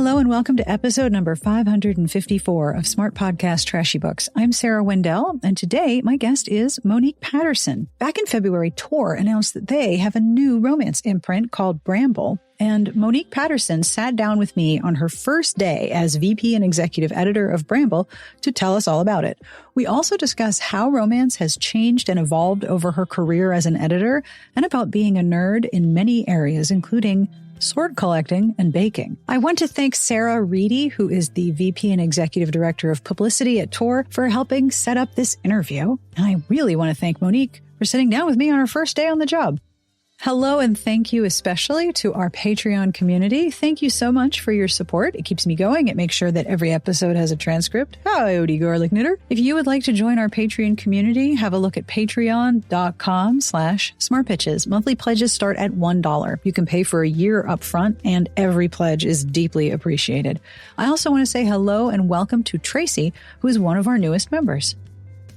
Hello and welcome to episode number 554 of Smart Podcast Trashy Books. I'm Sarah Wendell, and today my guest is Monique Patterson. Back in February, Tor announced that they have a new romance imprint called Bramble, and Monique Patterson sat down with me on her first day as VP and Executive Editor of Bramble to tell us all about it. We also discuss how romance has changed and evolved over her career as an editor, and about being a nerd in many areas, including sword collecting and baking. I want to thank Sarah Reedy, who is the VP and Executive Director of Publicity at Tor, for helping set up this interview. And I really want to thank Monique for sitting down with me on her first day on the job. Hello, and thank you especially to our Patreon community. Thank you so much for your support. It keeps me going. It makes sure that every episode has a transcript. Howdy, garlic knitter. If you would like to join our Patreon community, have a look at patreon.com/smartpitches. Monthly pledges start at $1. You can pay for a year up front, and every pledge is deeply appreciated. I also want to say hello and welcome to Trashy, who is one of our newest members.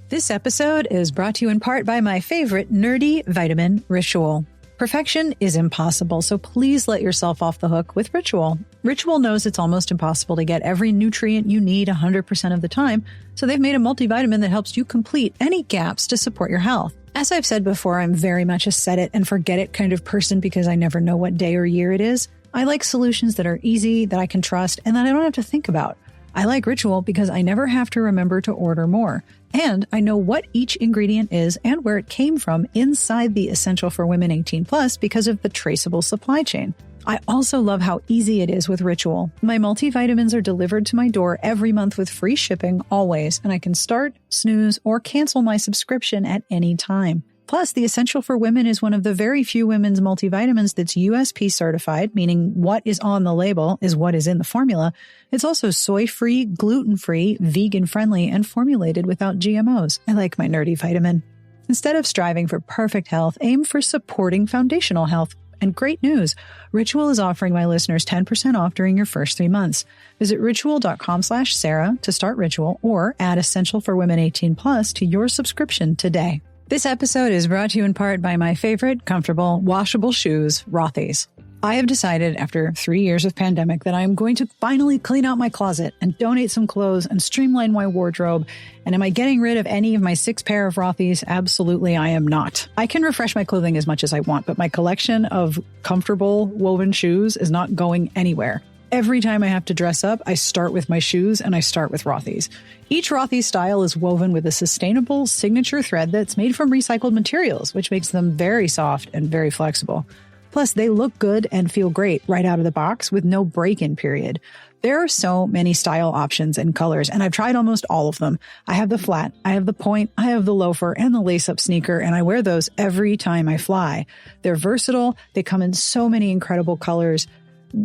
This episode is brought to you in part by my favorite nerdy vitamin, Ritual. Perfection is impossible, so please let yourself off the hook with Ritual. Ritual knows it's almost impossible to get every nutrient you need 100% of the time, so they've made a multivitamin that helps you complete any gaps to support your health. As I've said before, I'm very much a set it and forget it kind of person because I never know what day or year it is. I like solutions that are easy, that I can trust, and that I don't have to think about. I like Ritual because I never have to remember to order more. And I know what each ingredient is and where it came from inside the Essential for Women 18+ because of the traceable supply chain. I also love how easy it is with Ritual. My multivitamins are delivered to my door every month with free shipping always, and I can start, snooze, or cancel my subscription at any time. Plus, the Essential for Women is one of the very few women's multivitamins that's USP certified, meaning what is on the label is what is in the formula. It's also soy-free, gluten-free, vegan-friendly, and formulated without GMOs. I like my nerdy vitamin. Instead of striving for perfect health, aim for supporting foundational health. And great news, Ritual is offering my listeners 10% off during your first 3 months. Visit ritual.com/Sarah to start Ritual or add Essential for Women 18+ to your subscription today. This episode is brought to you in part by my favorite comfortable washable shoes, Rothy's. I have decided after 3 years of pandemic that I am going to finally clean out my closet and donate some clothes and streamline my wardrobe. And am I getting rid of any of my 6 pair of Rothy's? Absolutely, I am not. I can refresh my clothing as much as I want, but my collection of comfortable woven shoes is not going anywhere. Every time I have to dress up, I start with my shoes and I start with Rothy's. Each Rothy's style is woven with a sustainable signature thread that's made from recycled materials, which makes them very soft and very flexible. Plus, they look good and feel great right out of the box with no break-in period. There are so many style options and colors, and I've tried almost all of them. I have the flat, I have the point, I have the loafer, and the lace-up sneaker, and I wear those every time I fly. They're versatile. They come in so many incredible colors.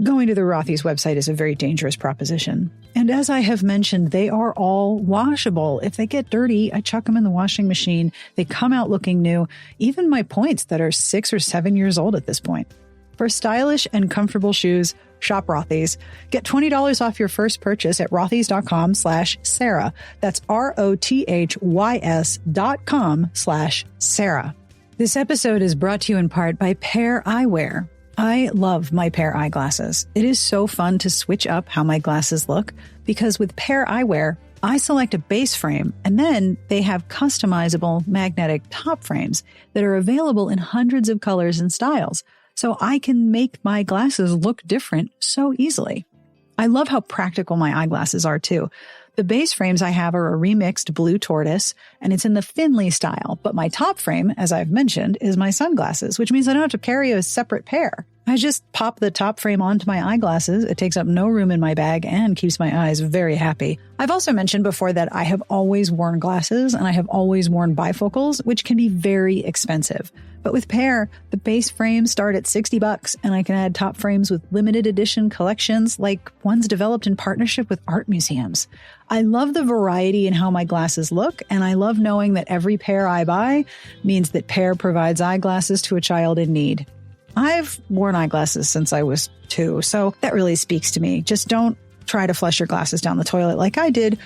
Going to the Rothy's website is a very dangerous proposition. And as I have mentioned, they are all washable. If they get dirty, I chuck them in the washing machine. They come out looking new. Even my points that are 6 or 7 years old at this point. For stylish and comfortable shoes, shop Rothy's. Get $20 off your first purchase at rothys.com/Sarah. That's ROTHYS.com/Sarah. This episode is brought to you in part by Pair Eyewear. I love my Pair eyeglasses. It is so fun to switch up how my glasses look because with Pair Eyewear, I select a base frame and then they have customizable magnetic top frames that are available in hundreds of colors and styles. So I can make my glasses look different so easily. I love how practical my eyeglasses are too. The base frames I have are a remixed blue tortoise, and it's in the Finley style. But my top frame, as I've mentioned, is my sunglasses, which means I don't have to carry a separate pair. I just pop the top frame onto my eyeglasses. It takes up no room in my bag and keeps my eyes very happy. I've also mentioned before that I have always worn glasses and I have always worn bifocals, which can be very expensive. But with Pair, the base frames start at $60 and I can add top frames with limited edition collections like ones developed in partnership with art museums. I love the variety in how my glasses look, and I love knowing that every pair I buy means that Pair provides eyeglasses to a child in need. I've worn eyeglasses since I was 2, so that really speaks to me. Just don't try to flush your glasses down the toilet like I did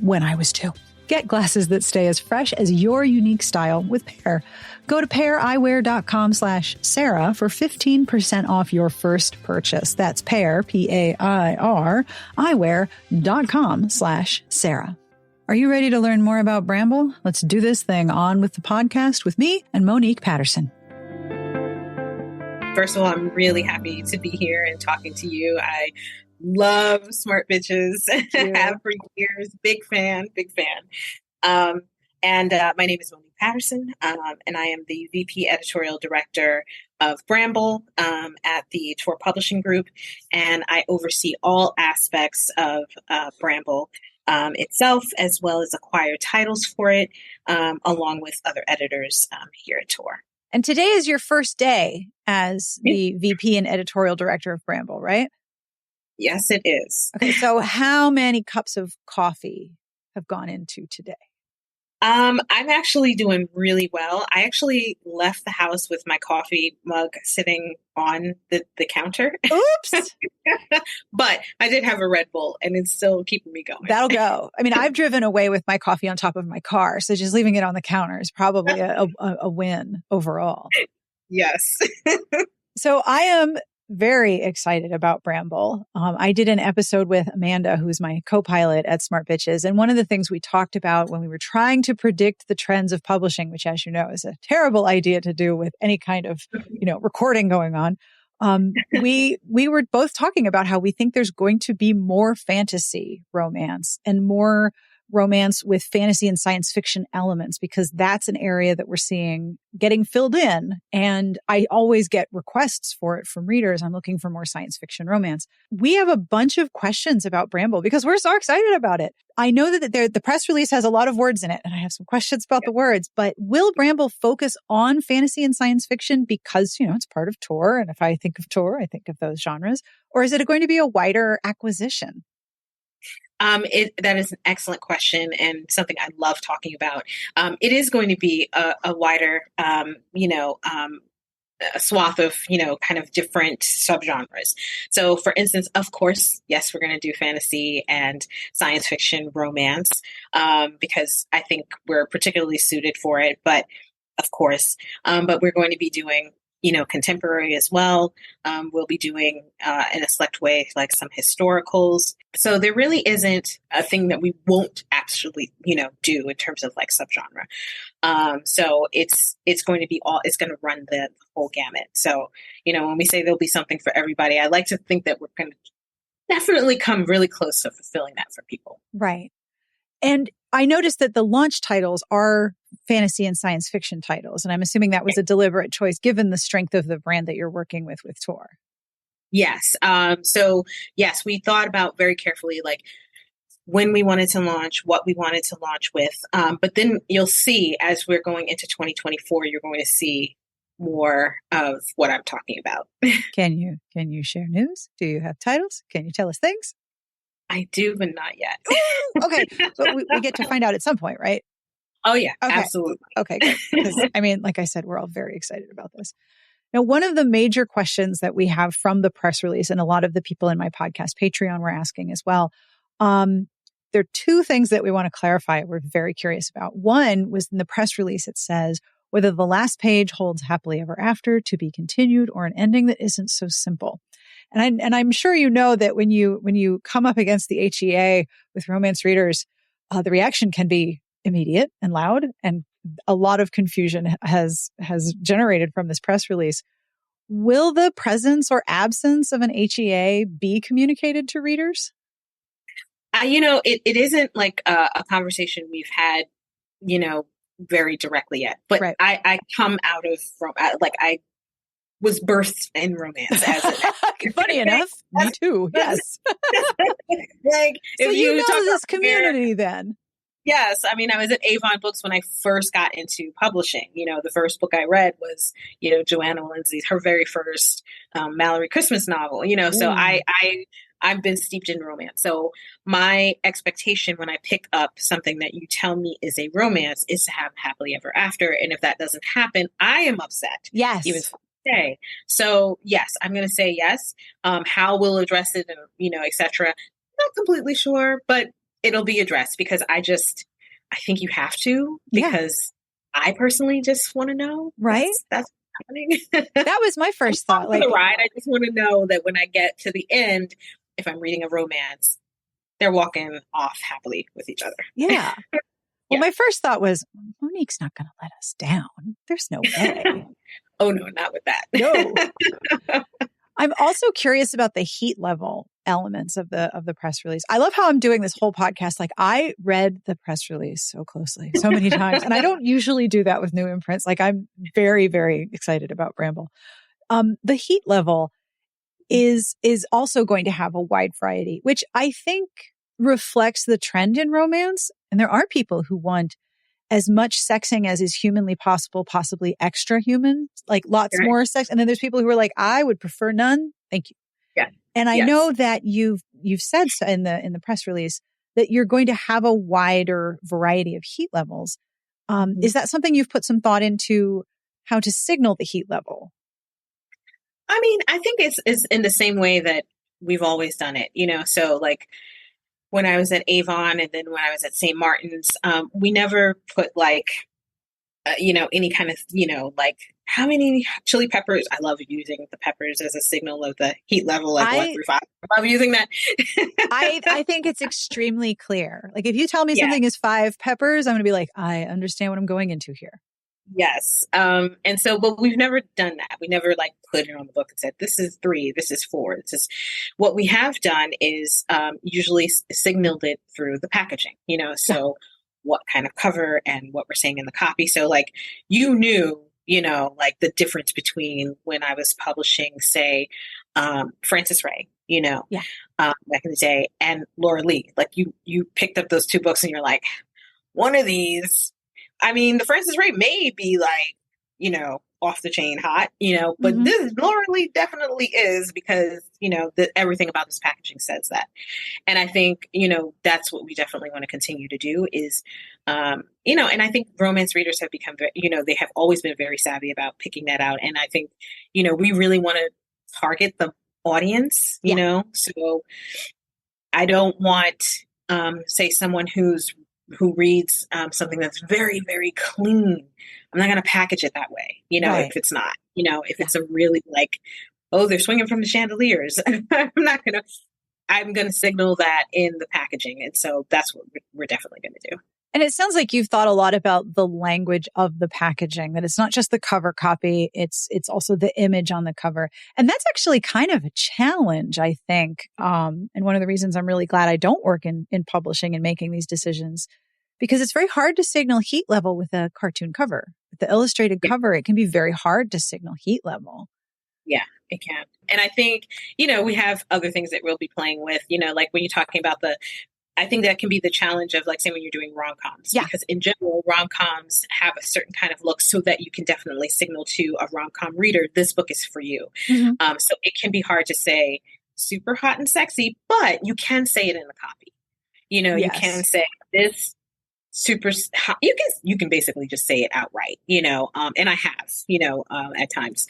when I was 2. Get glasses that stay as fresh as your unique style with Pair. Go to paireyewear.com/Sarah for 15% off your first purchase. That's Pair, P-A-I-R, eyewear.com/Sarah. Are you ready to learn more about Bramble? Let's do this thing on with the podcast with me and Monique Patterson. First of all, I'm really happy to be here and talking to you. I love Smart Bitches. Have for years. Big fan. My name is Monique Patterson, and I am the VP Editorial Director of Bramble at the Tor Publishing Group, and I oversee all aspects of Bramble itself, as well as acquire titles for it, along with other editors here at Tor. And today is your first day as the VP and Editorial Director of Bramble, right? Yes, it is. Okay, so how many cups of coffee have gone into today? I'm actually doing really well. I actually left the house with my coffee mug sitting on the counter. Oops! But I did have a Red Bull, and it's still keeping me going. That'll go. I mean, I've driven away with my coffee on top of my car, so just leaving it on the counter is probably a win overall. Yes. So I am very excited about Bramble. I did an episode with Amanda, who's my co-pilot at Smart Bitches. And one of the things we talked about when we were trying to predict the trends of publishing, which, as you know, is a terrible idea to do with any kind of, recording going on. We were both talking about how we think there's going to be more fantasy romance and more romance with fantasy and science fiction elements, because that's an area that we're seeing getting filled in. And I always get requests for it from readers. I'm looking for more science fiction romance. We have a bunch of questions about Bramble because we're so excited about it. I know that the press release has a lot of words in it, and I have some questions about the words, but will Bramble focus on fantasy and science fiction because, it's part of Tor? And if I think of Tor, I think of those genres. Or is it going to be a wider acquisition? That is an excellent question and something I love talking about. It is going to be a wider, a swath of, kind of different subgenres. So for instance, of course, yes, we're going to do fantasy and science fiction romance, because I think we're particularly suited for it, but of course, but we're going to be doing contemporary as well. We'll be doing, in a select way, like some historicals. So there really isn't a thing that we won't actually, do in terms of like subgenre. So it's going to be it's going to run the whole gamut. So, when we say there'll be something for everybody, I like to think that we're going to definitely come really close to fulfilling that for people. Right. And I noticed that the launch titles are fantasy and science fiction titles. And I'm assuming that was a deliberate choice given the strength of the brand that you're working with Tor. Yes. So yes, we thought about very carefully, like when we wanted to launch, what we wanted to launch with. But then you'll see as we're going into 2024, you're going to see more of what I'm talking about. Can you share news? Do you have titles? Can you tell us things? I do, but not yet. Okay. But we get to find out at some point, right? Oh, yeah, okay. Absolutely. Okay, good. Because, like I said, we're all very excited about this. Now, one of the major questions that we have from the press release, and a lot of the people in my podcast Patreon were asking as well, there are two things that we want to clarify we're very curious about. One was in the press release, it says, whether the last page holds happily ever after, to be continued, or an ending that isn't so simple. And I'm sure you know that when you come up against the HEA with romance readers, the reaction can be immediate and loud, and a lot of confusion has generated from this press release. Will the presence or absence of an HEA be communicated to readers? It isn't like a conversation we've had, very directly yet. But right. I come out of I was birthed in romance. Funny enough, me too. Yes. So you know this community then. Yes. I was at Avon Books when I first got into publishing. The first book I read was, Joanna Lindsay's, her very first Mallory Christmas novel, so I've been steeped in romance. So my expectation when I pick up something that you tell me is a romance is to have happily ever after. And if that doesn't happen, I am upset. Yes. Even say. So yes, I'm going to say yes. How we'll address it and, et cetera. Not completely sure, but it'll be addressed because I think you have to, Yeah. because I personally just want to know. Right. That's happening. That was my first thought. Like, the ride, I just want to know that when I get to the end, if I'm reading a romance, they're walking off happily with each other. Yeah. Well, my first thought was, Monique's not going to let us down. There's no way. Oh no, not with that. No. I'm also curious about the heat level elements of the press release. I love how I'm doing this whole podcast. Like, I read the press release so closely, so many times, and I don't usually do that with new imprints. Like, I'm very, very excited about Bramble. The heat level is also going to have a wide variety, which I think reflects the trend in romance. And there are people who want as much sexing as is humanly possible, possibly extra human, like lots more sex. And then there's people who are like, I would prefer none. Thank you. Yeah. And I know that you've said in the press release that you're going to have a wider variety of heat levels. Is that something you've put some thought into, how to signal the heat level? I mean, I think it's in the same way that we've always done it, so like when I was at Avon and then when I was at St. Martin's, we never put like, any kind of, like how many chili peppers. I love using the peppers as a signal of the heat level, like 1 through 5. I love using that. I think it's extremely clear. Like, if you tell me something is 5 peppers, I'm going to be like, I understand what I'm going into here. Yes. And so, but we've never done that. We never like put it on the book and said, this is 3, this is 4. This is what we have done is, usually signaled it through the packaging, so what kind of cover and what we're saying in the copy. So like, you knew, like the difference between when I was publishing, say, Frances Ray, back in the day, and Laura Lee. Like you picked up those 2 books and you're like, one of these, I mean, the Frances Ray may be like, off the chain hot, but this Laura Lee definitely is, because, everything about this packaging says that. And I think, that's what we definitely want to continue to do is, and I think romance readers have become, they have always been very savvy about picking that out. And I think, we really want to target the audience, so I don't want, say, someone who reads something that's very, very clean. I'm not going to package it that way, if it's not, if it's a really like, oh, they're swinging from the chandeliers. I'm going to signal that in the packaging. And so that's what we're definitely going to do. And it sounds like you've thought a lot about the language of the packaging, that it's not just the cover copy, it's also the image on the cover. And that's actually kind of a challenge, I think. And one of the reasons I'm really glad I don't work in publishing and making these decisions, because it's very hard to signal heat level with a cartoon cover. With the illustrated cover, it can be very hard to signal heat level. Yeah, it can. And I think, we have other things that we'll be playing with, like when you're talking about I think that can be the challenge of, like, say, when you're doing rom-coms, because in general, rom-coms have a certain kind of look so that you can definitely signal to a rom-com reader, this book is for you. So it can be hard to say super hot and sexy, but you can say it in the copy. You can say this super hot. You can basically just say it outright, and I have, at times.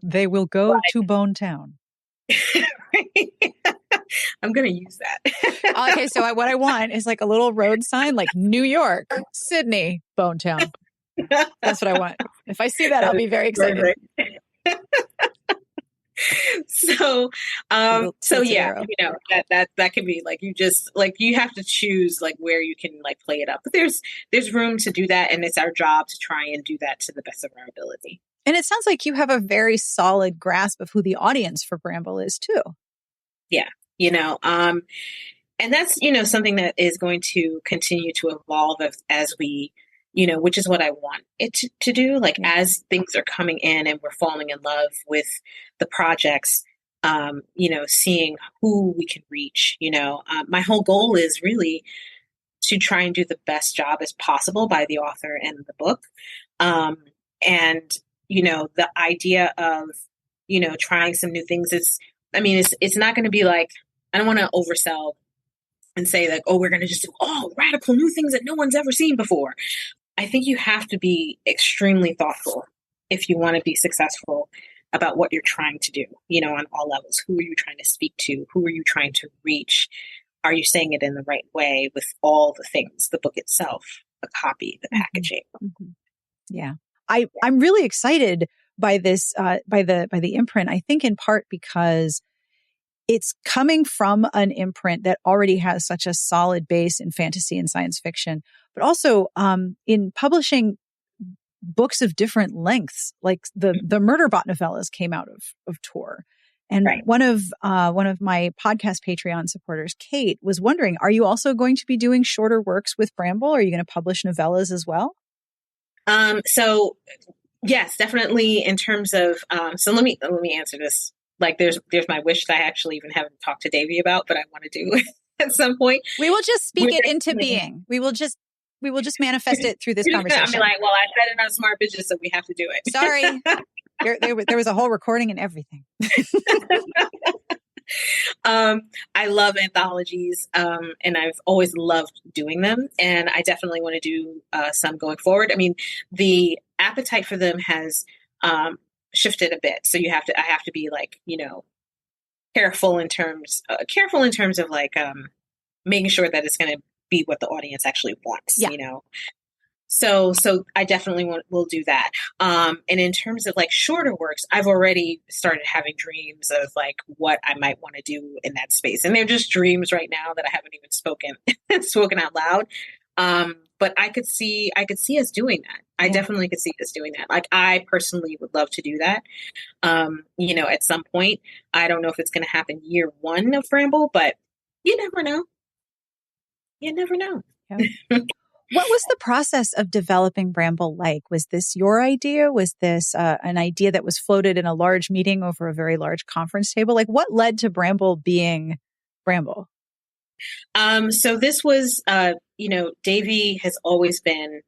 They will go to Bone Town. I'm going to use that. Okay, so what I want is like a little road sign, like New York, Sydney, Bone Town. That's what I want. If I see that, I'll be very excited. So yeah, that can be like, you have to choose like where you can like play it up. But there's room to do that, and it's our job to try and do that to the best of our ability. And it sounds like you have a very solid grasp of who the audience for Bramble is too. Yeah. And that's, something that is going to continue to evolve as we, which is what I want it to do. Like, as things are coming in and we're falling in love with the projects, seeing who we can reach, my whole goal is really to try and do the best job as possible by the author and the book. And, the idea of, trying some new things it's not going to be like, I don't want to oversell and say like, oh, we're going to just do all radical new things that no one's ever seen before. I think you have to be extremely thoughtful if you want to be successful about what you're trying to do, on all levels. Who are you trying to speak to? Who are you trying to reach? are you saying it in the right way with all the things, the book itself, the copy, the packaging? Mm-hmm. Yeah. I'm really excited by this, by the imprint, I think in part because it's coming from an imprint that already has such a solid base in fantasy and science fiction, but also in publishing books of different lengths, like the Murderbot novellas came out of Tor. And Right. one of my podcast Patreon supporters, Kate, was wondering, are you also going to be doing shorter works with Bramble? Are you going to publish novellas as well? So yes, definitely in terms of, so let me answer this. Like there's my wish that I actually even haven't talked to Davey about, but I want to do at some point. We will just speak it into being. We will just manifest it through this conversation. I mean, like, well, I said it on Smart Bitches, so we have to do it. Sorry. There was a whole recording and everything. I love anthologies, and I've always loved doing them. And I definitely want to do some going forward. I mean, the appetite for them has shifted a bit. So I have to be like, careful in terms of like making sure that it's going to be what the audience actually wants, So I definitely will do that. And in terms of like shorter works, I've already started having dreams of like what I might want to do in that space. And they're just dreams right now that I haven't even spoken out loud. But I could see us doing that. I definitely could see us doing that. Like I personally would love to do that. At some point, I don't know if it's going to happen year one of Bramble, but you never know. Yeah. What was the process of developing Bramble like? Was this your idea? Was this an idea that was floated in a large meeting over a very large conference table? Like what led to Bramble being Bramble? So this was, Davey has always been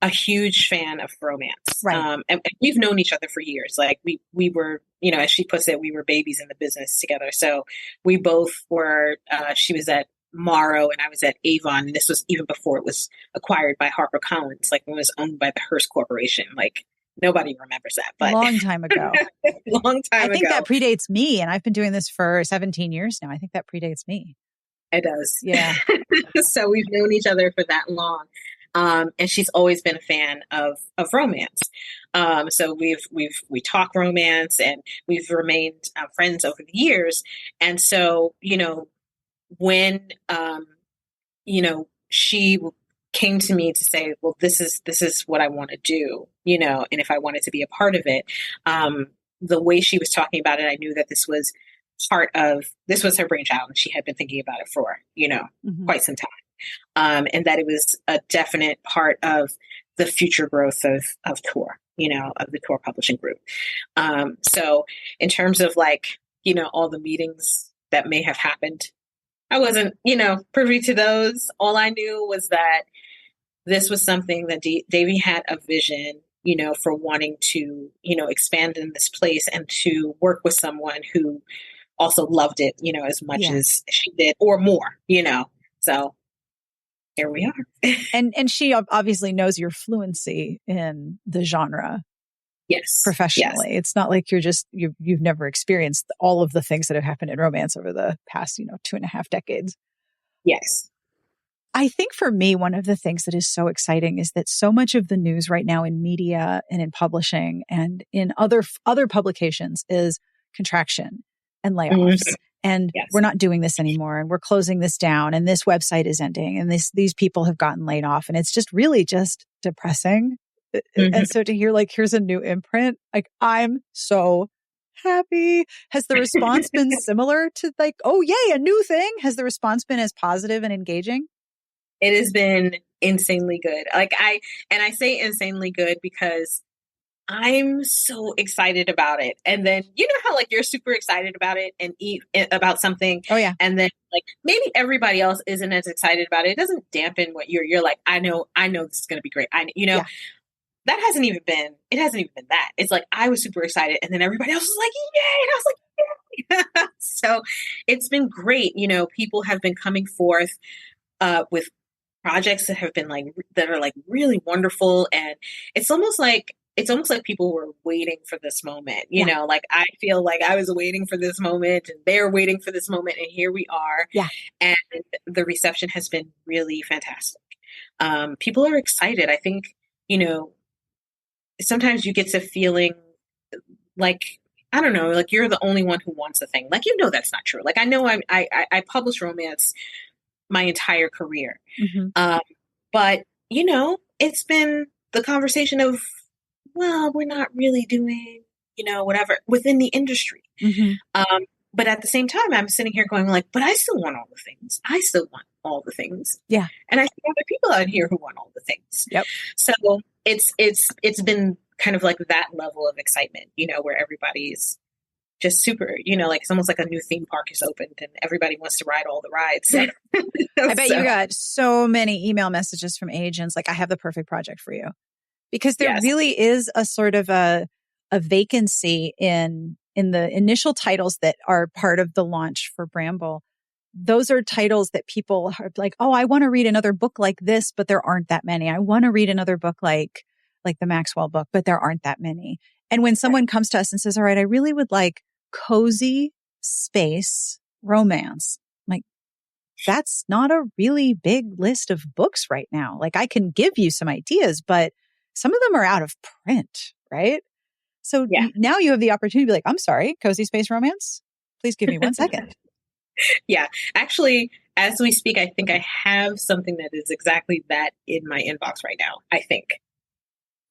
a huge fan of romance. Right. And we've known each other for years. Like we were, as she puts it, we were babies in the business together. So we both were, she was at Morrow and I was at Avon. And this was even before it was acquired by HarperCollins, like when it was owned by the Hearst Corporation. Like nobody remembers that, but long time ago. I think that predates me. And I've been doing this for 17 years now. I think that predates me. It does. Yeah. So we've known each other for that long. And she's always been a fan of romance. So we talk romance and we've remained friends over the years. And so, when, she came to me to say, well, this is what I want to do, and if I wanted to be a part of it, the way she was talking about it, I knew that this was her brainchild and she had been thinking about it for, quite some time. And that it was a definite part of the future growth of Tor, of the Tor publishing group. So in terms of like, all the meetings that may have happened, I wasn't, privy to those. All I knew was that this was something that Davey had a vision, for wanting to, expand in this place and to work with someone who also loved it, as much as she did or more, So here we are. and she obviously knows your fluency in the genre. Yes. Professionally. Yes. It's not like you've never experienced all of the things that have happened in romance over the past, 2.5 decades. Yes. I think for me, one of the things that is so exciting is that so much of the news right now in media and in publishing and in other publications is contraction and layoffs. Mm-hmm. And we're not doing this anymore and we're closing this down and this website is ending and these people have gotten laid off. And it's just really just depressing. Mm-hmm. And so to hear like, here's a new imprint, like I'm so happy. Has the response been similar to like, oh yay, a new thing? Has the response been as positive and engaging? It has been insanely good. Like I say insanely good because I'm so excited about it. And then, how like you're super excited about it and about something. Oh yeah. And then like maybe everybody else isn't as excited about it. It doesn't dampen what you're like, I know this is going to be great. That hasn't even been that. It's like, I was super excited and then everybody else was like, yay. And I was like, yay. So it's been great. People have been coming forth with projects that have been like, that are like really wonderful. And it's almost like it's almost like people were waiting for this moment, you Yeah. know, like I feel like I was waiting for this moment and they're waiting for this moment and here we are. Yeah. And the reception has been really fantastic. People are excited. I think, you know, sometimes you get to feeling like, I don't know, like you're the only one who wants a thing. Like, you know, that's not true. Like, I know I published romance my entire career. Mm-hmm. But, you know, it's been the conversation of, well, we're not really doing, you know, whatever within the industry. Mm-hmm. But at the same time, I'm sitting here going like, but I still want all the things. I still want all the things. Yeah. And I see other people out here who want all the things. Yep. So it's been kind of like that level of excitement, you know, where everybody's just super, you know, like it's almost like a new theme park is opened and everybody wants to ride all the rides. I bet you got so many email messages from agents like, I have the perfect project for you. Because there really is a sort of a vacancy in the initial titles that are part of the launch for Bramble. Those are titles that people are like, oh, I want to read another book like this, but there aren't that many. I want to read another book like the Maxwell book, but there aren't that many. And when someone comes to us and says, all right, I really would like cozy space romance, I'm like, that's not a really big list of books right now. Like, I can give you some ideas, but some of them are out of print, right? So now you have the opportunity to be like, I'm sorry, cozy space romance? Please give me 1 second. Yeah. Actually, as we speak, I think I have something that is exactly that in my inbox right now, I think.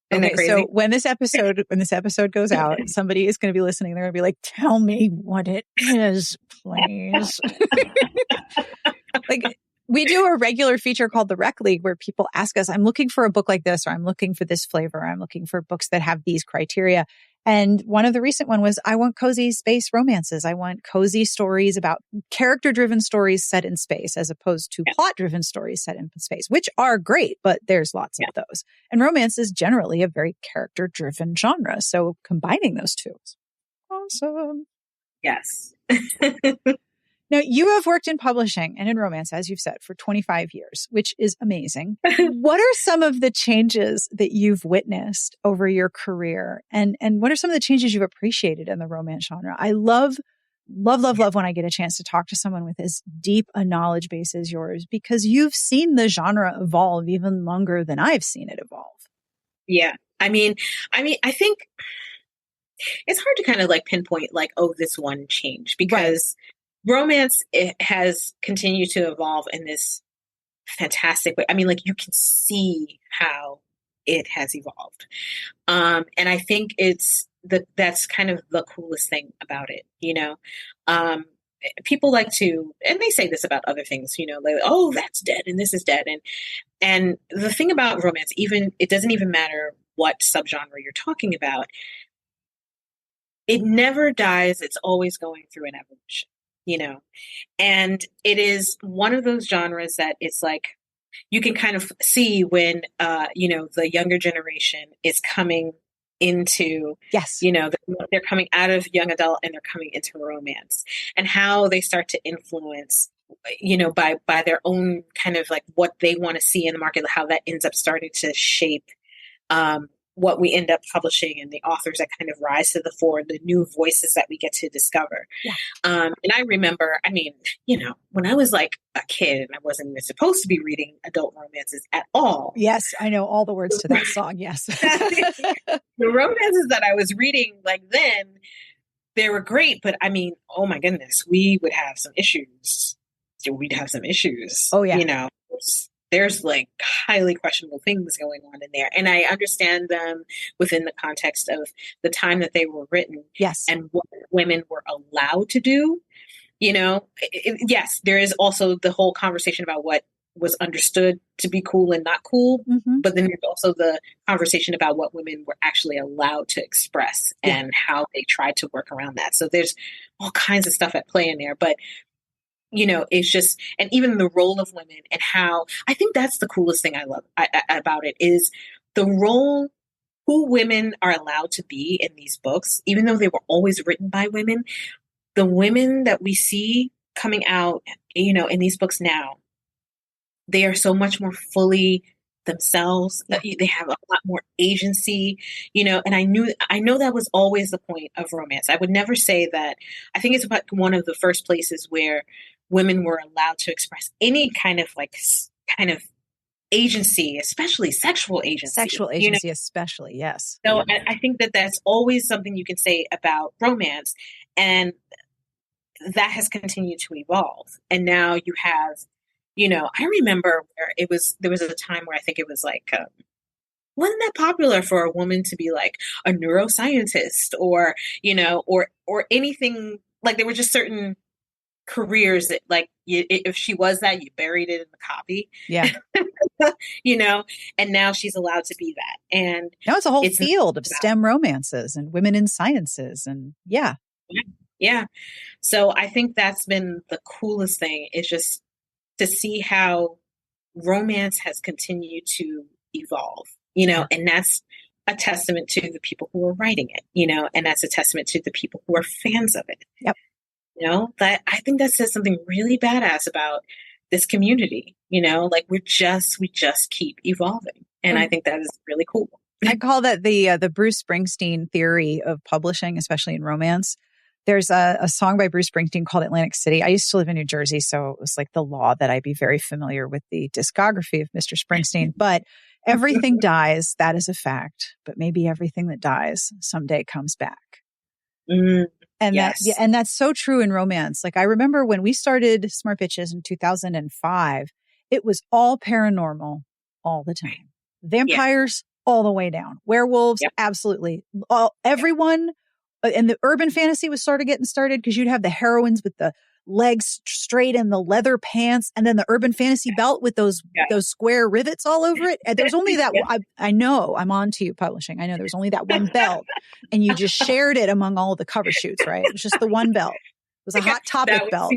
Isn't that crazy? So when this episode goes out, somebody is going to be listening. They're going to be like, tell me what it is, please. Like, we do a regular feature called the Rec League where people ask us, I'm looking for a book like this, or I'm looking for this flavor. I'm looking for books that have these criteria. And one of the recent one was, I want cozy space romances. I want cozy stories about character-driven stories set in space as opposed to plot-driven stories set in space, which are great, but there's lots of those. And romance is generally a very character-driven genre. So combining those two is awesome. Yes. Now, you have worked in publishing and in romance, as you've said, for 25 years, which is amazing. What are some of the changes that you've witnessed over your career? And what are some of the changes you've appreciated in the romance genre? I love when I get a chance to talk to someone with as deep a knowledge base as yours, because you've seen the genre evolve even longer than I've seen it evolve. Yeah. I mean, I think it's hard to kind of like pinpoint like, oh, this one change, because romance, it has continued to evolve in this fantastic way. I mean, like, you can see how it has evolved. And I think that's kind of the coolest thing about it, you know? People like to, and they say this about other things, you know, like, oh, that's dead and this is dead. And the thing about romance, even, it doesn't even matter what subgenre you're talking about. It never dies. It's always going through an evolution. You know, and it is one of those genres that it's like, you can kind of see when, you know, the younger generation is coming into, you know, they're coming out of young adult and they're coming into romance, and how they start to influence, you know, by their own kind of like what they want to see in the market, how that ends up starting to shape, what we end up publishing and the authors that kind of rise to the fore, the new voices that we get to discover. Yeah. And I remember, I mean, you know, when I was like a kid and I wasn't even supposed to be reading adult romances at all. Yes, I know all the words to that song. Yes. The romances that I was reading like then, they were great, but I mean, oh my goodness, we would have some issues. We'd have some issues. Oh yeah. You know, there's like highly questionable things going on in there. And I understand them within the context of the time that they were written. Yes. And what women were allowed to do. You know, yes, there is also the whole conversation about what was understood to be cool and not cool. Mm-hmm. But then there's also the conversation about what women were actually allowed to express and how they tried to work around that. So there's all kinds of stuff at play in there. But you know, it's just, and even the role of women and how, I think that's the coolest thing I love about it is the role, who women are allowed to be in these books, even though they were always written by women. The women that we see coming out, you know, in these books now, they are so much more fully themselves. They have a lot more agency, and I know that was always the point of romance. I would never say that. I think it's about one of the first places where women were allowed to express any kind of agency, especially sexual agency. Sexual agency, especially, yes. So I think that that's always something you can say about romance. And that has continued to evolve. And now you have, I remember where there was a time where I think it was like, wasn't that popular for a woman to be like a neuroscientist or anything, like there were just certain careers that like if she was that, you buried it in the copy. Yeah. And now she's allowed to be that. And now it's a whole field of STEM romances and women in sciences. And yeah. Yeah. So I think that's been the coolest thing, is just to see how romance has continued to evolve, and that's a testament to the people who are writing it, and that's a testament to the people who are fans of it. Yep. That I think that says something really badass about this community, like we just keep evolving. And I think that is really cool. I call that the Bruce Springsteen theory of publishing, especially in romance. There's a song by Bruce Springsteen called Atlantic City. I used to live in New Jersey, so it was like the law that I be very familiar with the discography of Mr. Springsteen. But everything dies, that is a fact. But maybe everything that dies someday comes back. And yes. and that's so true in romance. Like I remember when we started Smart Bitches in 2005, it was all paranormal all the time. Vampires all the way down. Werewolves, absolutely. Everyone. And the urban fantasy was sort of getting started because you'd have the heroines with the legs straight and the leather pants, and then the urban fantasy belt with those square rivets all over it. And there's only that. I know I'm on to you, publishing. I know there's only that one belt, and you just shared it among all of the cover shoots, right? It was just the one belt. It was a Hot Topic belt.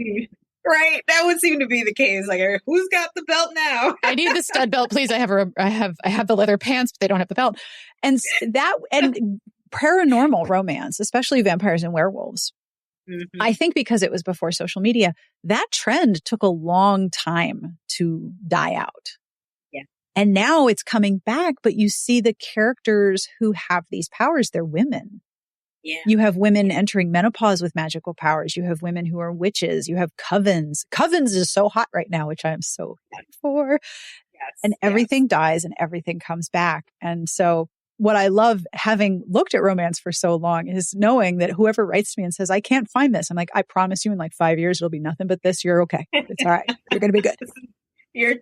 Right. That would seem to be the case. Like, who's got the belt now? I need the stud belt, please. I have the leather pants, but they don't have the belt. And paranormal romance, especially vampires and werewolves. Mm-hmm. I think because it was before social media, that trend took a long time to die out. Yeah. And now it's coming back, but you see the characters who have these powers, they're women. Yeah. You have women entering menopause with magical powers. You have women who are witches. You have covens. Covens is so hot right now, which I'm so happy for. Yes. And everything dies and everything comes back. And so what I love, having looked at romance for so long, is knowing that whoever writes to me and says, I can't find this, I'm like, I promise you in like 5 years, it'll be nothing but this. You're okay. It's all right. You're going to be good.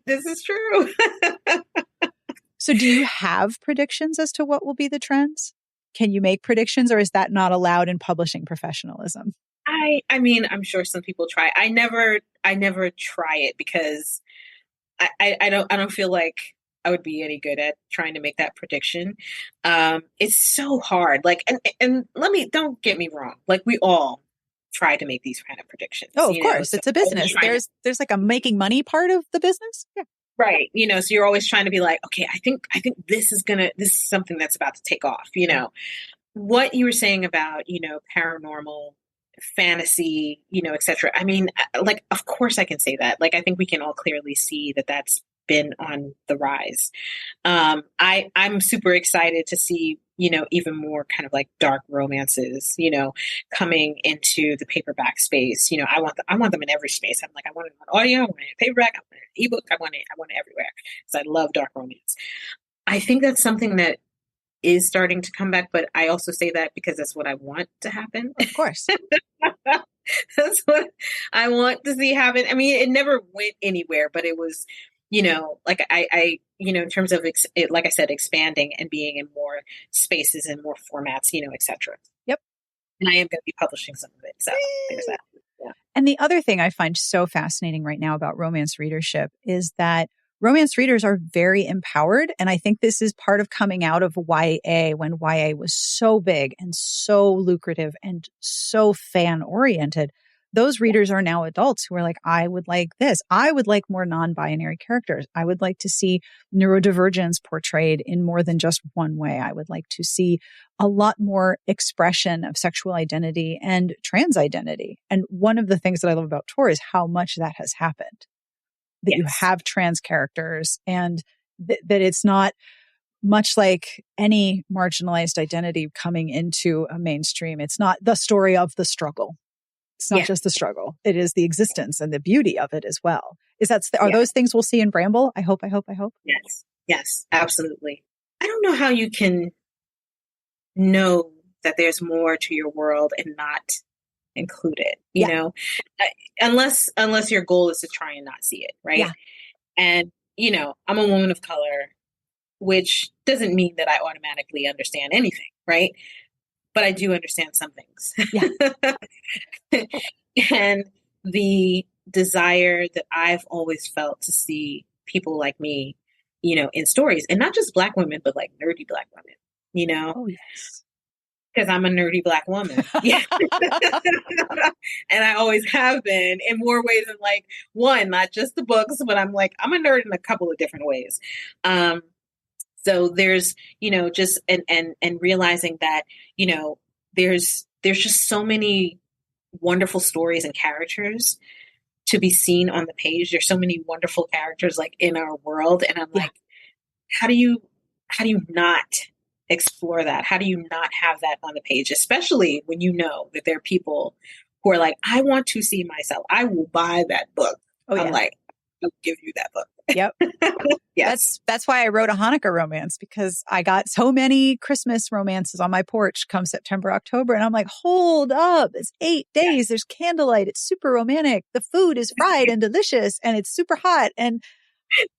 This is true. So do you have predictions as to what will be the trends? Can you make predictions, or is that not allowed in publishing professionalism? I mean, I'm sure some people try. I never try it because I don't feel like I would be any good at trying to make that prediction. It's so hard. Like, and don't get me wrong. Like, we all try to make these kind of predictions. Oh, of course. It's a business. There's like a making money part of the business. Yeah. Right. So you're always trying to be like, okay, I think this is something that's about to take off. What you were saying about, paranormal fantasy, et cetera. I mean, like, of course I can say that. Like, I think we can all clearly see that that's been on the rise. I'm super excited to see, even more kind of like dark romances, coming into the paperback space. I want them in every space. I'm like, I want it on audio, I want it in paperback, I want it in ebook, I want it everywhere. Because I love dark romance. I think that's something that is starting to come back, but I also say that because that's what I want to happen. Of course. That's what I want to see happen. I mean, it never went anywhere, but it was, like I in terms of, like I said, expanding and being in more spaces and more formats, et cetera. Yep. And I am going to be publishing some of it. So there's that. Yeah. And the other thing I find so fascinating right now about romance readership is that romance readers are very empowered. And I think this is part of coming out of YA, when YA was so big and so lucrative and so fan oriented. Those readers are now adults who are like, I would like this. I would like more non-binary characters. I would like to see neurodivergence portrayed in more than just one way. I would like to see a lot more expression of sexual identity and trans identity. And one of the things that I love about Tor is how much that has happened. That you have trans characters and that it's not much like any marginalized identity coming into a mainstream. It's not the story of the struggle. It's not just the struggle. It is the existence and the beauty of it as well. Are those things we'll see in Bramble? I hope. Yes. Yes, absolutely. I don't know how you can know that there's more to your world and not include it, you know, unless your goal is to try and not see it. Right. Yeah. And, you know, I'm a woman of color, which doesn't mean that I automatically understand anything. Right. But I do understand some things. Yeah. And the desire that I've always felt to see people like me, you know, in stories, and not just Black women, but like nerdy Black women, you know? Oh, yes. Because I'm a nerdy Black woman. Yeah. And I always have been in more ways than like one, not just the books, but I'm a nerd in a couple of different ways. So there's, you know, just, and realizing that, you know, there's just so many wonderful stories and characters to be seen on the page. There's so many wonderful characters like in our world. And I'm like, how do you not explore that? How do you not have that on the page? Especially when you know that there are people who are like, I want to see myself. I will buy that book. I'm like, I'll give you that book. Yep. Yes. That's why I wrote a Hanukkah romance, because I got so many Christmas romances on my porch come September, October. And I'm like, hold up. It's 8 days. There's candlelight. It's super romantic. The food is fried and delicious and it's super hot. And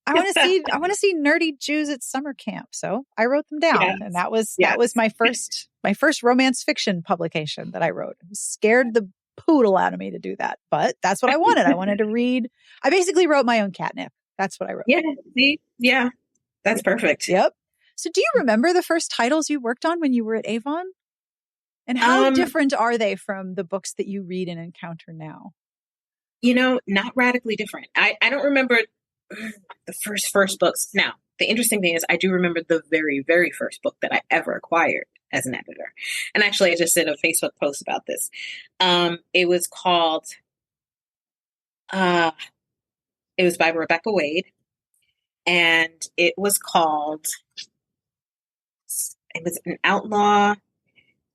I want to see nerdy Jews at summer camp. So I wrote them down. And that was my first romance fiction publication that I wrote. It scared the poodle out of me to do that, but that's what I wanted. I wanted to read. I basically wrote my own catnip. That's what I wrote. Yeah. See? Yeah. That's perfect. Yep. So do you remember the first titles you worked on when you were at Avon? And how different are they from the books that you read and encounter now? You know, not radically different. I don't remember the first books. Now, the interesting thing is I do remember the very, very first book that I ever acquired as an editor. And actually, I just did a Facebook post about this. It was called, it was by Rebecca Wade. And it was called, it was an outlaw.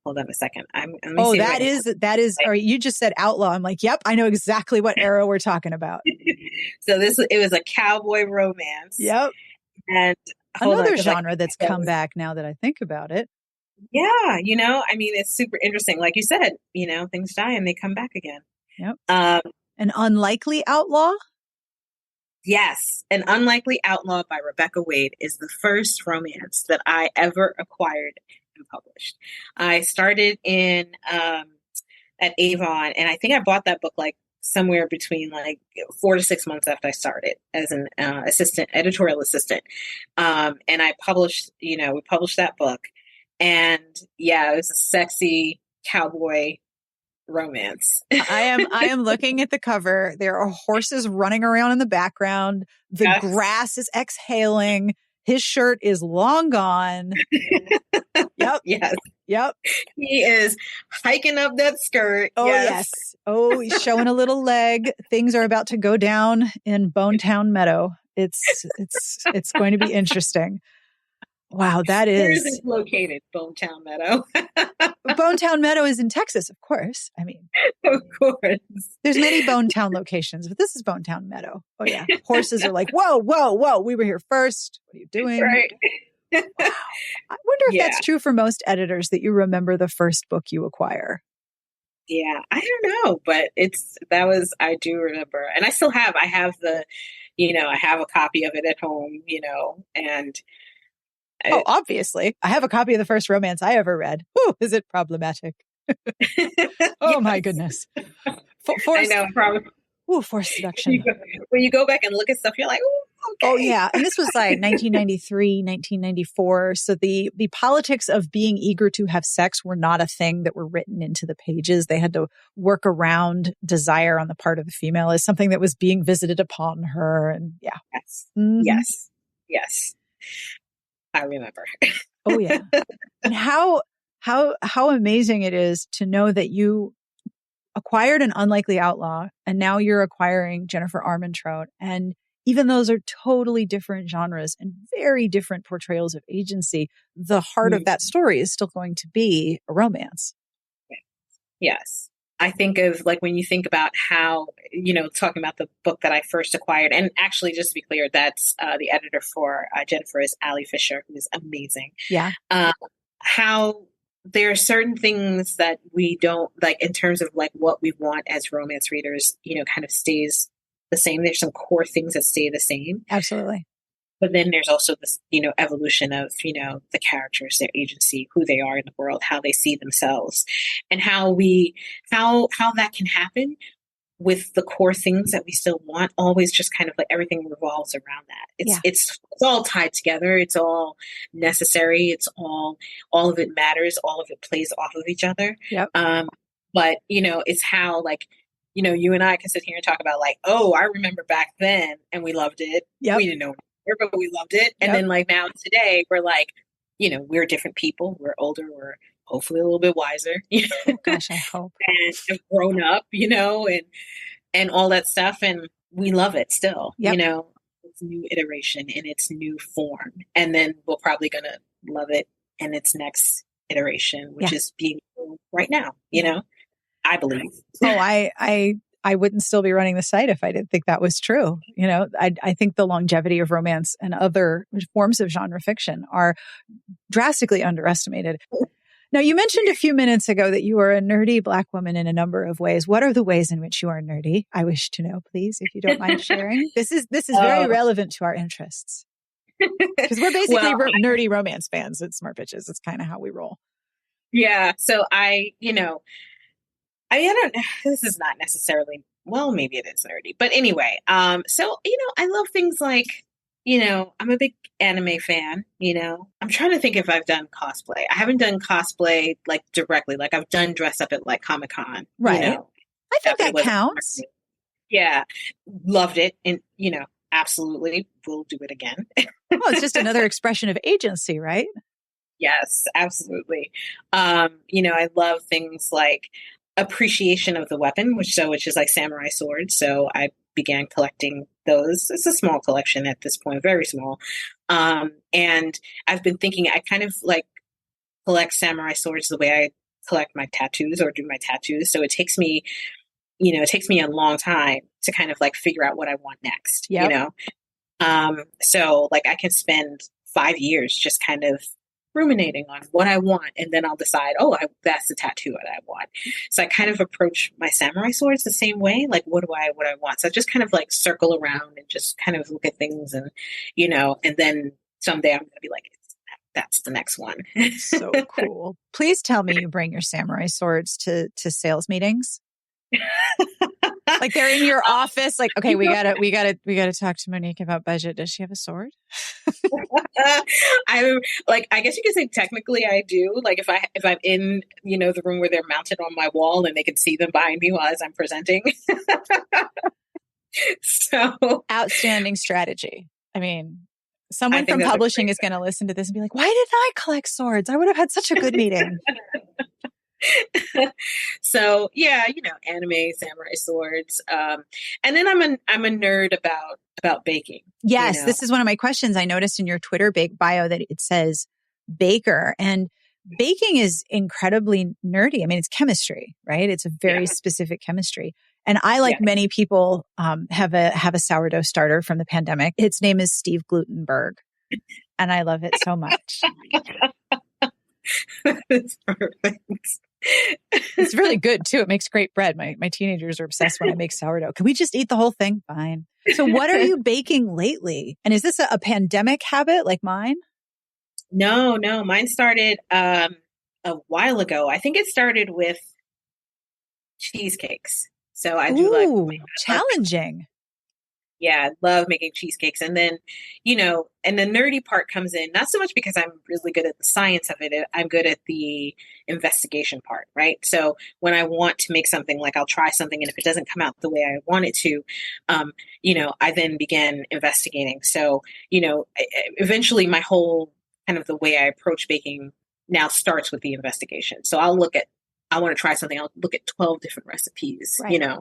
Hold on a second. That is, or you just said outlaw. I'm like, yep, I know exactly what era we're talking about. So it was a cowboy romance. Yep. And another genre that's come back now that I think about it. Yeah. You know, I mean, it's super interesting. Like you said, you know, things die and they come back again. Yep. An Unlikely Outlaw? Yes. An Unlikely Outlaw by Rebecca Wade is the first romance that I ever acquired and published. I started in at Avon, and I think I bought that book like somewhere between like 4 to 6 months after I started as an editorial assistant. And I published, you know, we published that book, and it was a sexy cowboy romance. I am looking at the cover. There are horses running around in the background. The grass is exhaling. His shirt is long gone. Yep. Yes. Yep. He is hiking up that skirt. Oh, yes. Oh, he's showing a little leg. Things are about to go down in Bonetown Meadow. It's going to be interesting. Wow, that is... Where is it located, Bonetown Meadow? Bonetown Meadow is in Texas, of course. I mean... Of course. There's many Bonetown locations, but this is Bonetown Meadow. Oh, yeah. Horses are like, whoa, whoa, whoa. We were here first. What are you doing? Right. Wow. I wonder if that's true for most editors, that you remember the first book you acquire. Yeah, I don't know, but I do remember. And I have I have a copy of it at home, you know, and... obviously. I have a copy of the first romance I ever read. Ooh, is it problematic? Oh, my goodness. I know, probably. Ooh, forced seduction. When you go back and look at stuff, you're like, ooh, okay. Oh, yeah. And this was like 1993, 1994. So the politics of being eager to have sex were not a thing that were written into the pages. They had to work around desire on the part of the female as something that was being visited upon her. And yeah. Yes. Mm-hmm. Yes. I remember. Oh, yeah. And how amazing it is to know that you acquired An Unlikely Outlaw, and now you're acquiring Jennifer Armentrout. And even those are totally different genres and very different portrayals of agency, the heart of that story is still going to be a romance. Yes. I think of like when you think about how, talking about the book that I first acquired, and actually just to be clear, that's the editor for Jennifer is Ali Fisher, who is amazing. Yeah. How there are certain things that we don't like in terms of like what we want as romance readers, kind of stays the same. There's some core things that stay the same. Absolutely. But then there's also this, evolution of, the characters, their agency, who they are in the world, how they see themselves, and how that can happen with the core things that we still want. Always just kind of like everything revolves around that. It's all tied together. It's all necessary. It's all of it matters. All of it plays off of each other. Yep. But, it's how like, you and I can sit here and talk about like, oh, I remember back then and we loved it. Yep. We didn't know but we loved it. And then like now today we're like, we're different people. We're older. We're hopefully a little bit wiser. Oh, gosh, I hope. And have grown up, and all that stuff. And we love it still, it's new iteration in its new form. And then we're probably going to love it in its next iteration, which is being right now, I believe. Oh, I wouldn't still be running the site if I didn't think that was true. I think the longevity of romance and other forms of genre fiction are drastically underestimated. Now, you mentioned a few minutes ago that you are a nerdy Black woman in a number of ways. What are the ways in which you are nerdy? I wish to know, please, if you don't mind sharing. This is very relevant to our interests. Because we're basically nerdy romance fans at Smart Bitches. It's kind of how we roll. Yeah. So I don't, this is not necessarily, well, maybe it is nerdy, but anyway, so, I love things like, I'm a big anime fan, I'm trying to think if I've done cosplay. I haven't done cosplay like directly, like I've done dress up at like Comic-Con. Right. I think that counts. Yeah. Loved it. And, absolutely will do it again. Well, it's just another expression of agency, right? Yes, absolutely. I love things like appreciation of the weapon, which is like samurai swords. So I began collecting those. It's a small collection at this point, very small. And I've been thinking I kind of like collect samurai swords the way I collect my tattoos or do my tattoos. So it takes me a long time to kind of like figure out what I want next, So like I can spend 5 years just kind of ruminating on what I want, and then I'll decide, that's the tattoo that I want. So I kind of approach my samurai swords the same way, like what I want. So I just kind of like circle around and just kind of look at things, and and then someday I'm gonna be like, that's the next one. So cool. Please tell me you bring your samurai swords to sales meetings. Like they're in your office, like, okay, we gotta talk to Monique about budget. Does she have a sword? I'm like, I guess you could say technically I do. Like if I'm in, the room where they're mounted on my wall and they can see them behind me while as I'm presenting. So outstanding strategy. I mean, someone from publishing is going to listen to this and be like, why didn't I collect swords? I would have had such a good meeting. So yeah, anime, samurai swords, and then I'm a nerd about baking. Yes, this is one of my questions. I noticed in your Twitter bio that it says baker, and baking is incredibly nerdy. I mean, it's chemistry, right? It's a very specific chemistry. And I, like many people, have a sourdough starter from the pandemic. Its name is Steve Glutenberg, and I love it so much. That's perfect. It's really good too. It makes great bread. My teenagers are obsessed when I make sourdough. Can we just eat the whole thing? Fine. So what are you baking lately? And is this a pandemic habit like mine? No. Mine started a while ago. I think it started with cheesecakes. So I do like challenging. Yeah, I love making cheesecakes. And then, and the nerdy part comes in, not so much because I'm really good at the science of it. I'm good at the investigation part, right? So when I want to make something, like I'll try something, and if it doesn't come out the way I want it to, I then begin investigating. So, eventually my whole kind of the way I approach baking now starts with the investigation. So I want to try something. I'll look at 12 different recipes, right.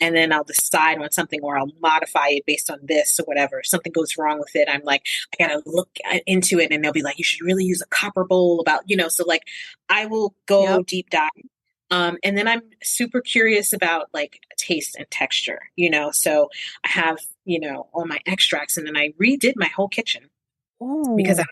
And then I'll decide on something, or I'll modify it based on this or whatever. If something goes wrong with it, I'm like, I got to look into it. And they'll be like, you should really use a copper bowl so like I will go deep dive. And then I'm super curious about like taste and texture, so I have, all my extracts, and then I redid my whole kitchen. Ooh. Because I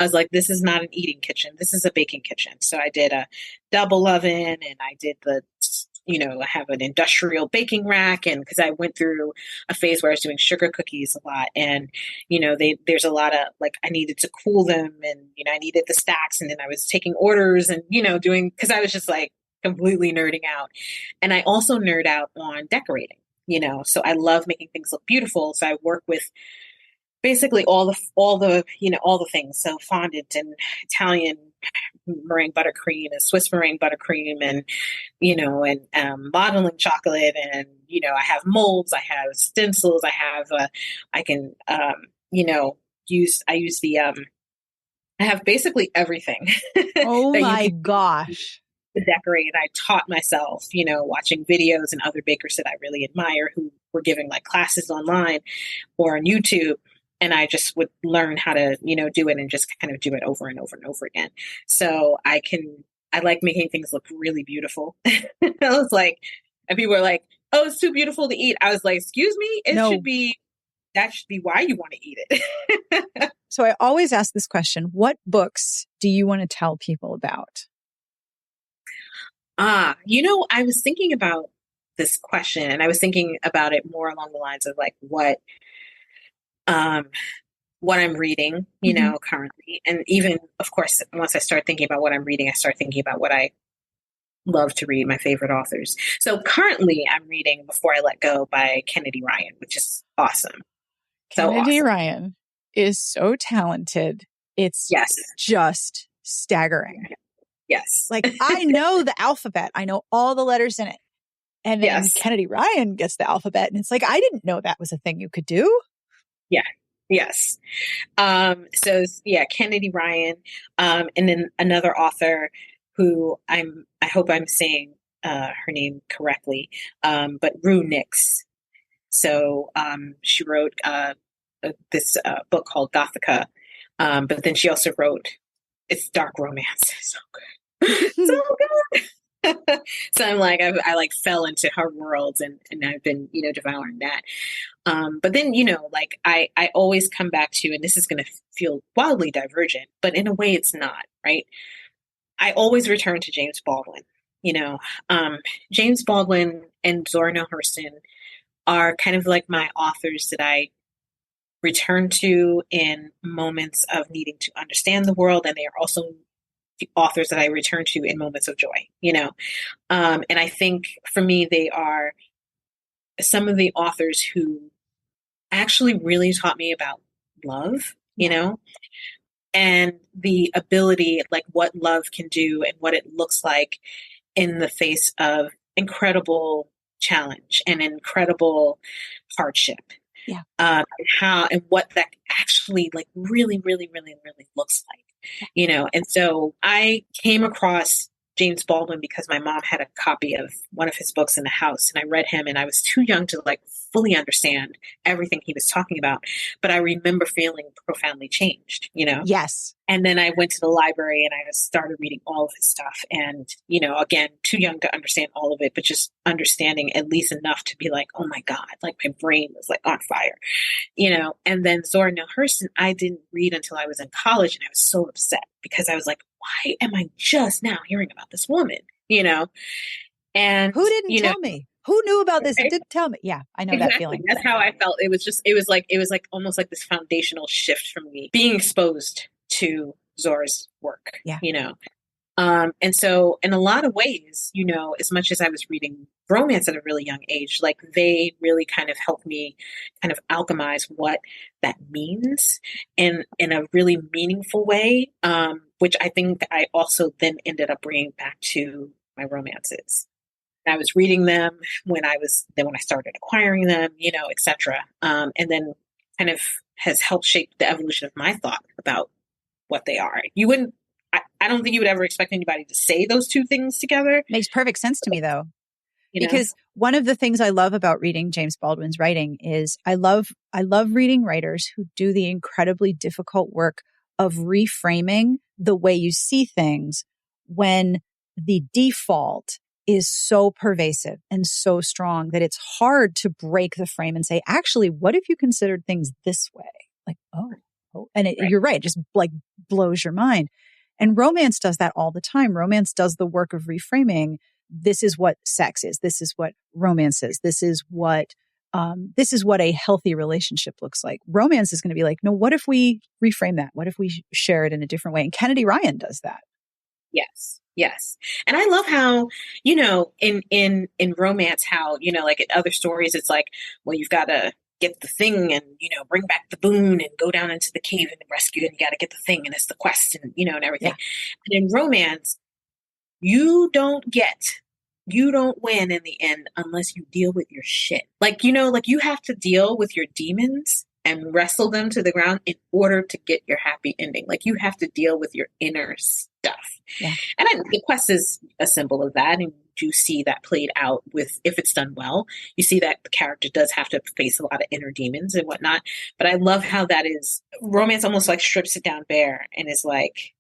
was like, this is not an eating kitchen. This is a baking kitchen. So I did a double oven, and I did I have an industrial baking rack. And because I went through a phase where I was doing sugar cookies a lot, and, there's a lot of like, I needed to cool them, and, I needed the stacks, and then I was taking orders and, because I was just like completely nerding out. And I also nerd out on decorating, so I love making things look beautiful. So I work with basically all the things. So fondant and Italian meringue buttercream and Swiss meringue buttercream and, modeling chocolate. And, I have molds, I have stencils, I have basically everything. Oh my gosh. To decorate. And I taught myself, watching videos and other bakers that I really admire who were giving like classes online or on YouTube. And I just would learn how to, do it and just kind of do it over and over and over again. So I like making things look really beautiful. I was like, and people were like, oh, it's too beautiful to eat. I was like, excuse me, that should be why you want to eat it. So I always ask this question, what books do you want to tell people about? I was thinking about this question, and I was thinking about it more along the lines of like what I'm reading, currently. And even, of course, once I start thinking about what I'm reading, I start thinking about what I love to read, my favorite authors. So currently I'm reading Before I Let Go by Kennedy Ryan, which is awesome. Kennedy Ryan is so talented. It's just staggering. Yes. Like, I know the alphabet. I know all the letters in it. And then Kennedy Ryan gets the alphabet, and it's like, I didn't know that was a thing you could do. Yeah. Yes. Kennedy Ryan. And then another author who I hope I'm saying her name correctly, but Rue Nix. So she wrote this book called Gothica, but then she also wrote, it's dark romance. So good. So good. So I'm like, I like fell into her world, and I've been, devouring that. But then, I always come back to, and this is going to feel wildly divergent, but in a way it's not, right? I always return to James Baldwin. James Baldwin and Zora Neale Hurston are kind of like my authors that I return to in moments of needing to understand the world. And they are also the authors that I return to in moments of joy, and I think for me, they are some of the authors who actually really taught me about love, and the ability, like what love can do and what it looks like in the face of incredible challenge and incredible hardship. Yeah. And what that actually like really, really, really, really looks like, And so I came across James Baldwin because my mom had a copy of one of his books in the house, and I read him, and I was too young to like fully understand everything he was talking about. But I remember feeling profoundly changed, Yes. And then I went to the library and I started reading all of his stuff. And, again, too young to understand all of it, but just understanding at least enough to be like, oh my God, like my brain was like on fire, And then Zora Neale Hurston, I didn't read until I was in college, and I was so upset because I was like, why am I just now hearing about this woman, And who didn't tell me? Who knew about this and didn't tell me? Yeah, I know that feeling. That's how I felt. It was like almost like this foundational shift for me being exposed to Zora's work, And so in a lot of ways, as much as I was reading romance at a really young age, like they really kind of helped me kind of alchemize what that means in a really meaningful way, which I think I also then ended up bringing back to my romances. I was reading them when I started acquiring them, et cetera. And then kind of has helped shape the evolution of my thought about what they are. I don't think you would ever expect anybody to say those two things together. Makes perfect sense to me, though. Because one of the things I love about reading James Baldwin's writing is I love reading writers who do the incredibly difficult work of reframing the way you see things when the default is so pervasive and so strong that it's hard to break the frame and say, actually, what if you considered things this way? Like, and you're right. It just like blows your mind. And romance does that all the time. Romance does the work of reframing. This is what sex is. This is what romance is. This is what a healthy relationship looks like. Romance is going to be like, no, what if we reframe that? What if we share it in a different way? And Kennedy Ryan does that. Yes. And I love how, in romance, how, like in other stories, it's like, well, you've got to get the thing and, bring back the boon and go down into the cave and rescue it. And you got to get the thing. And it's the quest and, and everything. Yeah. And in romance, you don't win in the end unless you deal with your shit. Like, you have to deal with your demons and wrestle them to the ground in order to get your happy ending. Like you have to deal with your inner stuff. Yeah. And the quest is a symbol of that. And you see that played out with, if it's done well, you see that the character does have to face a lot of inner demons and whatnot. But I love how that is, romance almost like strips it down bare and is like,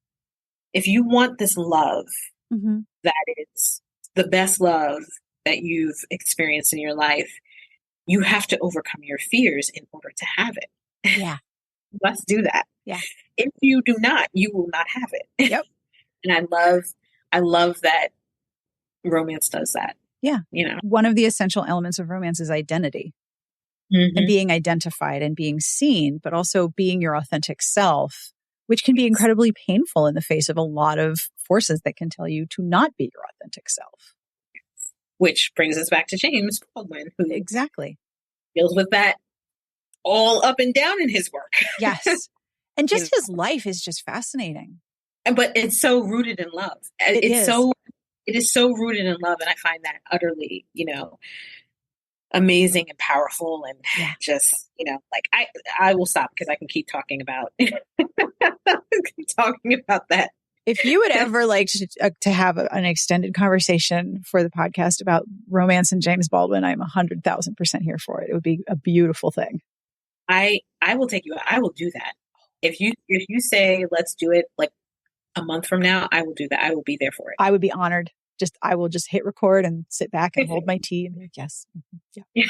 if you want this love, that is the best love that you've experienced in your life, you have to overcome your fears in order to have it. Yeah. Let's do that. Yeah. If you do not, you will not have it. Yep. And I love that romance does that. Yeah. One of the essential elements of romance is identity and being identified and being seen, but also being your authentic self, which can be incredibly painful in the face of a lot of forces that can tell you to not be your authentic self. Which brings us back to James Baldwin, who exactly deals with that all up and down in his work. Yes. And just his life is just fascinating. But it's so rooted in love. It is so rooted in love. And I find that utterly, amazing and powerful and just, like I will stop because I can keep talking about that. If you would ever like to have an extended conversation for the podcast about romance and James Baldwin, I'm 100,000% here for it. It would be a beautiful thing. I will take you out. I will do that. If you say, let's do it like a month from now, I will do that. I will be there for it. I would be honored. I will just hit record and sit back and hold my tea and be like, yes. Yeah,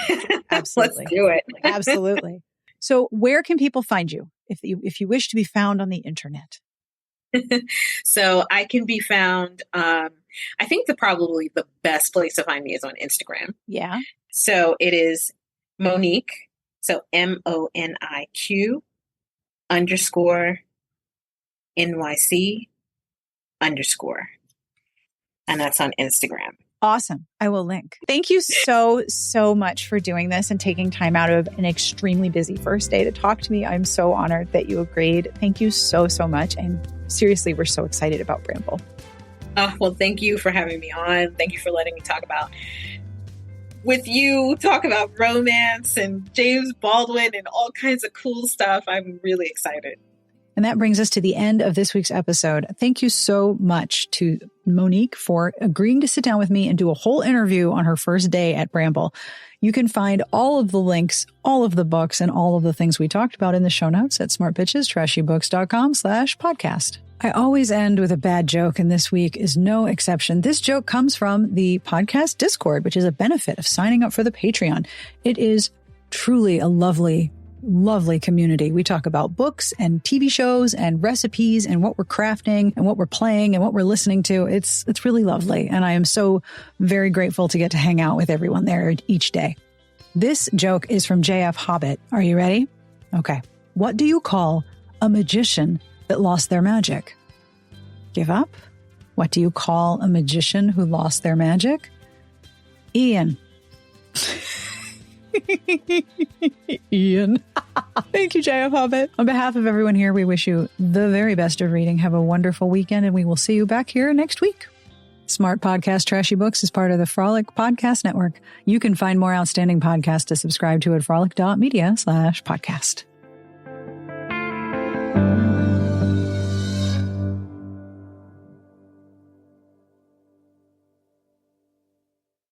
absolutely. Let's do it. Absolutely. So where can people find you if you wish to be found on the internet? So I can be found, I think probably the best place to find me is on Instagram. Yeah. So it is Monique. So MONIQ _NYC _ and that's on Instagram. Awesome. I will link. Thank you so much for doing this and taking time out of an extremely busy first day to talk to me. I'm so honored that you agreed. Thank you so much. And seriously, we're so excited about Bramble. Well, thank you for having me on. Thank you for letting me talk about romance and James Baldwin and all kinds of cool stuff. I'm really excited. And that brings us to the end of this week's episode. Thank you so much to Monique for agreeing to sit down with me and do a whole interview on her first day at Bramble. You can find all of the links, all of the books, and all of the things we talked about in the show notes at smartbitchestrashybooks.com/podcast. I always end with a bad joke, and this week is no exception. This joke comes from the podcast Discord, which is a benefit of signing up for the Patreon. It is truly a lovely community. We talk about books and TV shows and recipes and what we're crafting and what we're playing and what we're listening to. It's really lovely. And I am so very grateful to get to hang out with everyone there each day. This joke is from JF Hobbit. Are you ready? Okay. What do you call a magician that lost their magic? Give up? What do you call a magician who lost their magic? Ian. Ian. Thank you, JF Hobbit. On behalf of everyone here, we wish you the very best of reading. Have a wonderful weekend, and we will see you back here next week. Smart Podcast Trashy Books is part of the Frolic Podcast Network. You can find more outstanding podcasts to subscribe to at frolic.media/podcast.